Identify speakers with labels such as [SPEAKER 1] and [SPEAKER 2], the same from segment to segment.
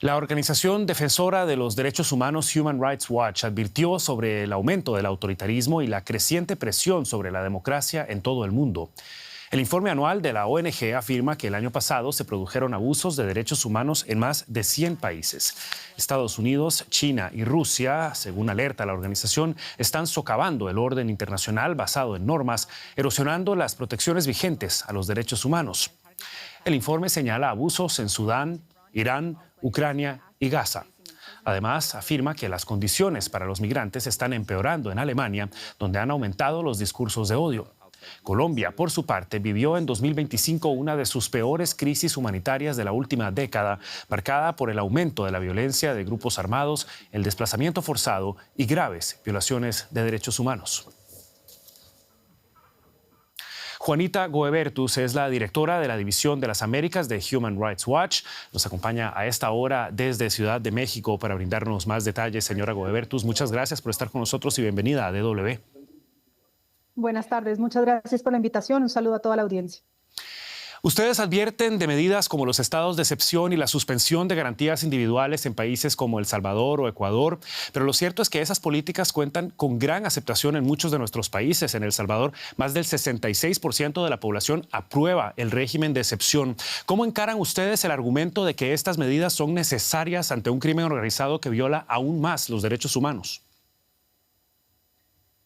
[SPEAKER 1] La organización defensora de los derechos humanos Human Rights Watch advirtió sobre el aumento del autoritarismo y la creciente presión sobre la democracia en todo el mundo. El informe anual de la ONG afirma que el año pasado se produjeron abusos de derechos humanos en más de 100 países. Estados Unidos, China y Rusia, según alerta la organización, están socavando el orden internacional basado en normas, erosionando las protecciones vigentes a los derechos humanos. El informe señala abusos en Sudán, Irán, Ucrania y Gaza. Además, afirma que las condiciones para los migrantes están empeorando en Alemania, donde han aumentado los discursos de odio. Colombia, por su parte, vivió en 2025 una de sus peores crisis humanitarias de la última década, marcada por el aumento de la violencia de grupos armados, el desplazamiento forzado y graves violaciones de derechos humanos. Juanita Goebertus es la directora de la División de las Américas de Human Rights Watch. Nos acompaña a esta hora desde Ciudad de México para brindarnos más detalles. Señora Goebertus, muchas gracias por estar con nosotros y bienvenida a DW.
[SPEAKER 2] Buenas tardes, muchas gracias por la invitación. Un saludo a toda la audiencia.
[SPEAKER 1] Ustedes advierten de medidas como los estados de excepción y la suspensión de garantías individuales en países como El Salvador o Ecuador, pero lo cierto es que esas políticas cuentan con gran aceptación en muchos de nuestros países. En El Salvador, más del 66% de la población aprueba el régimen de excepción. ¿Cómo encaran ustedes el argumento de que estas medidas son necesarias ante un crimen organizado que viola aún más los derechos humanos?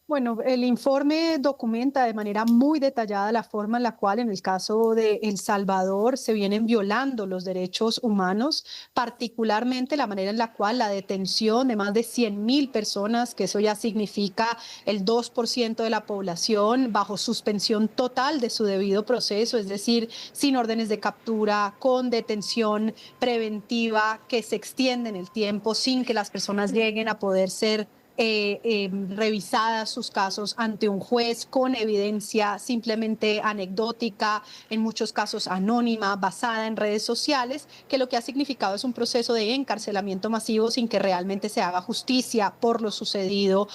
[SPEAKER 2] Bueno, el informe documenta de manera muy detallada la forma en la cual en el caso de El Salvador se vienen violando los derechos humanos, particularmente la manera en la cual la detención de más de 100.000 personas, que eso ya significa el 2% de la población, bajo suspensión total de su debido proceso, es decir, sin órdenes de captura, con detención preventiva que se extiende en el tiempo sin que las personas lleguen a poder ser revisadas sus casos ante un juez con evidencia simplemente anecdótica, en muchos casos anónima, basada en redes sociales, que lo que ha significado es un proceso de encarcelamiento masivo sin que realmente se haga justicia por lo sucedido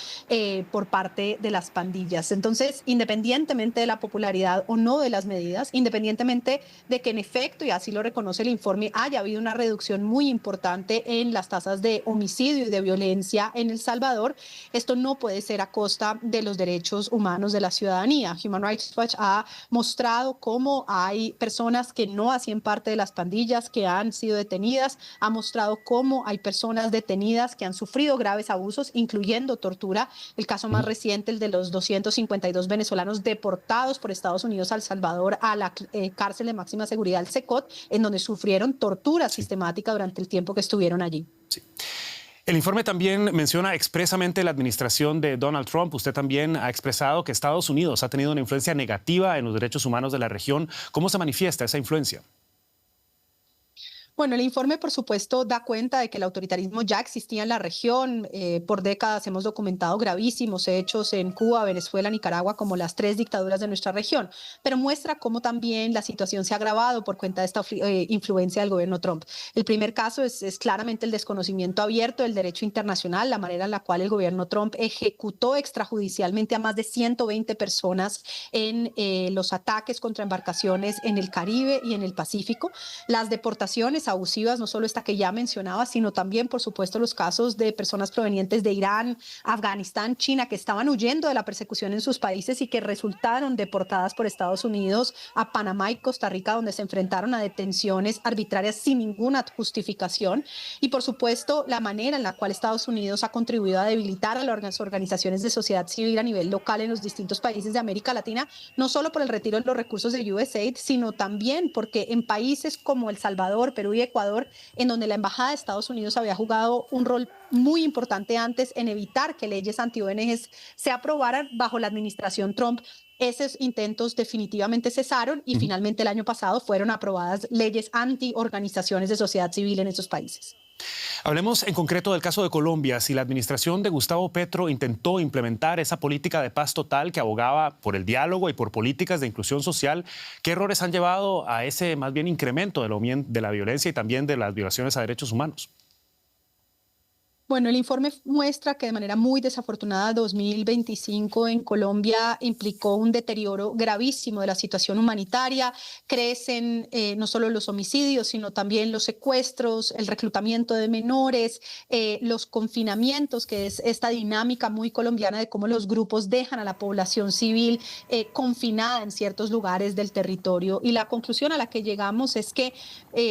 [SPEAKER 2] por parte de las pandillas. Entonces, independientemente de la popularidad o no de las medidas, independientemente de que en efecto, y así lo reconoce el informe, haya habido una reducción muy importante en las tasas de homicidio y de violencia en El Salvador, esto no puede ser a costa de los derechos humanos de la ciudadanía. Human Rights Watch ha mostrado cómo hay personas que no hacían parte de las pandillas que han sido detenidas, ha mostrado cómo hay personas detenidas que han sufrido graves abusos, incluyendo tortura. El caso más reciente, el de los 252 venezolanos deportados por Estados Unidos a El Salvador a la cárcel de máxima seguridad, el SECOT, en donde sufrieron tortura sistemática durante el tiempo que estuvieron allí.
[SPEAKER 1] Sí. El informe también menciona expresamente la administración de Donald Trump. Usted también ha expresado que Estados Unidos ha tenido una influencia negativa en los derechos humanos de la región. ¿Cómo se manifiesta esa influencia?
[SPEAKER 2] Bueno, el informe, por supuesto, da cuenta de que el autoritarismo ya existía en la región. Por décadas hemos documentado gravísimos hechos en Cuba, Venezuela, Nicaragua, como las 3 dictaduras de nuestra región, pero muestra cómo también la situación se ha agravado por cuenta de esta influencia del gobierno Trump. El primer caso es claramente el desconocimiento abierto del derecho internacional, la manera en la cual el gobierno Trump ejecutó extrajudicialmente a más de 120 personas en los ataques contra embarcaciones en el Caribe y en el Pacífico, las deportaciones abusivas, no solo esta que ya mencionaba, sino también, por supuesto, los casos de personas provenientes de Irán, Afganistán, China, que estaban huyendo de la persecución en sus países y que resultaron deportadas por Estados Unidos a Panamá y Costa Rica, donde se enfrentaron a detenciones arbitrarias sin ninguna justificación. Y, por supuesto, la manera en la cual Estados Unidos ha contribuido a debilitar a las organizaciones de sociedad civil a nivel local en los distintos países de América Latina, no solo por el retiro de los recursos de USAID, sino también porque en países como El Salvador, Perú y Ecuador, en donde la Embajada de Estados Unidos había jugado un rol muy importante antes en evitar que leyes anti-ONGs se aprobaran bajo la administración Trump, esos intentos definitivamente cesaron y finalmente el año pasado fueron aprobadas leyes anti-organizaciones de sociedad civil en esos países.
[SPEAKER 1] Hablemos en concreto del caso de Colombia. Si la administración de Gustavo Petro intentó implementar esa política de paz total que abogaba por el diálogo y por políticas de inclusión social, ¿qué errores han llevado a ese más bien incremento de la violencia y también de las violaciones a derechos humanos?
[SPEAKER 2] Bueno, el informe muestra que de manera muy desafortunada 2025 en Colombia implicó un deterioro gravísimo de la situación humanitaria. Crecen no solo los homicidios, sino también los secuestros, el reclutamiento de menores, los confinamientos, que es esta dinámica muy colombiana de cómo los grupos dejan a la población civil confinada en ciertos lugares del territorio. Y la conclusión a la que llegamos es que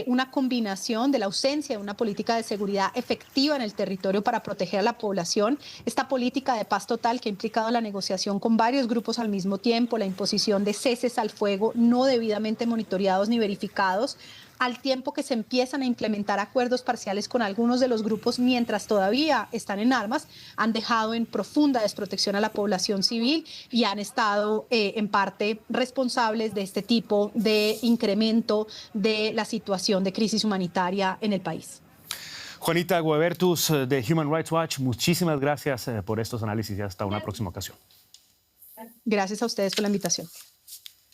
[SPEAKER 2] una combinación de la ausencia de una política de seguridad efectiva en el territorio para proteger a la población, esta política de paz total que ha implicado la negociación con varios grupos al mismo tiempo, la imposición de ceses al fuego no debidamente monitoreados ni verificados, al tiempo que se empiezan a implementar acuerdos parciales con algunos de los grupos mientras todavía están en armas, han dejado en profunda desprotección a la población civil y han estado en parte responsables de este tipo de incremento de la situación de crisis humanitaria en el país.
[SPEAKER 1] Juanita Guebertus de Human Rights Watch, muchísimas gracias por estos análisis y hasta una próxima ocasión.
[SPEAKER 2] Gracias a ustedes por la invitación.